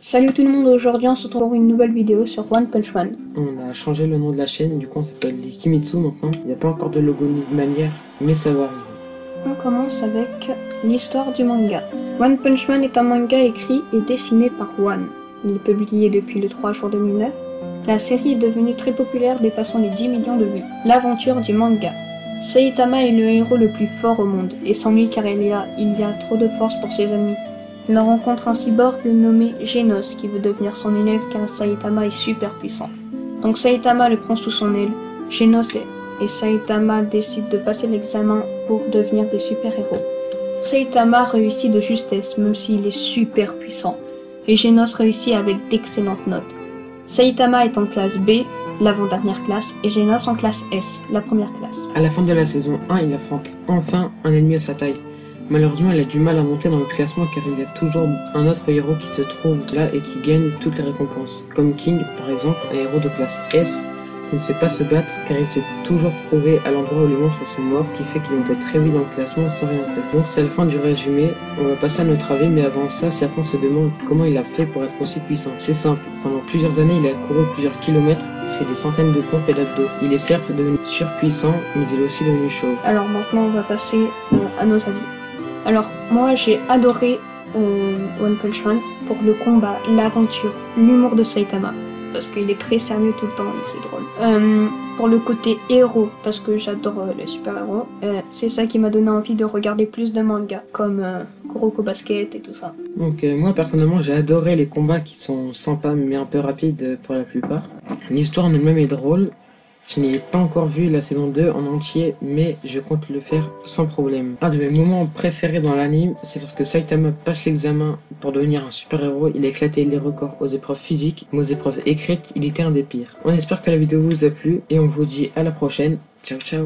Salut tout le monde, aujourd'hui on se retrouve pour une nouvelle vidéo sur One Punch Man. On a changé le nom de la chaîne, du coup on s'appelle les Kimitsu maintenant. Il n'y a pas encore de logo ni de manière, mais ça va arriver. On commence avec l'histoire du manga. One Punch Man est un manga écrit et dessiné par One. Il est publié depuis le 3 juin 2009. La série est devenue très populaire, dépassant les 10 millions de vues. L'aventure du manga. Saitama est le héros le plus fort au monde et s'ennuie car il y a trop de force pour ses ennemis. Il rencontre un cyborg nommé Genos qui veut devenir son élève car Saitama est super puissant. Donc Saitama le prend sous son aile. Genos et Saitama décident de passer l'examen pour devenir des super-héros. Saitama réussit de justesse même s'il est super puissant. Et Genos réussit avec d'excellentes notes. Saitama est en classe B, l'avant-dernière classe, et Genos en classe S, la première classe. À la fin de la saison 1, il affronte enfin un ennemi à sa taille. Malheureusement, il a du mal à monter dans le classement car il y a toujours un autre héros qui se trouve là et qui gagne toutes les récompenses. Comme King, par exemple, un héros de classe S, qui ne sait pas se battre car il s'est toujours trouvé à l'endroit où les monstres sont morts, qui fait qu'il monte très vite dans le classement sans rien faire. Donc c'est la fin du résumé, on va passer à notre avis, mais avant ça, certains se demandent comment il a fait pour être aussi puissant. C'est simple, pendant plusieurs années, il a couru plusieurs kilomètres, fait des centaines de pompes et d'abdos. Il est certes devenu surpuissant, mais il est aussi devenu chauve. Alors maintenant, on va passer à nos avis. Alors, moi j'ai adoré One Punch Man pour le combat, l'aventure, l'humour de Saitama, parce qu'il est très sérieux tout le temps et c'est drôle. Pour le côté héros, parce que j'adore les super-héros, c'est ça qui m'a donné envie de regarder plus de mangas, comme Kuroko Basket et tout ça. Donc moi personnellement j'ai adoré les combats qui sont sympas mais un peu rapides pour la plupart. L'histoire en elle-même est drôle. Je n'ai pas encore vu la saison 2 en entier, mais je compte le faire sans problème. Un de mes moments préférés dans l'anime, c'est lorsque Saitama passe l'examen pour devenir un super-héros. Il a éclaté les records aux épreuves physiques, mais aux épreuves écrites, il était un des pires. On espère que la vidéo vous a plu et on vous dit à la prochaine. Ciao ciao.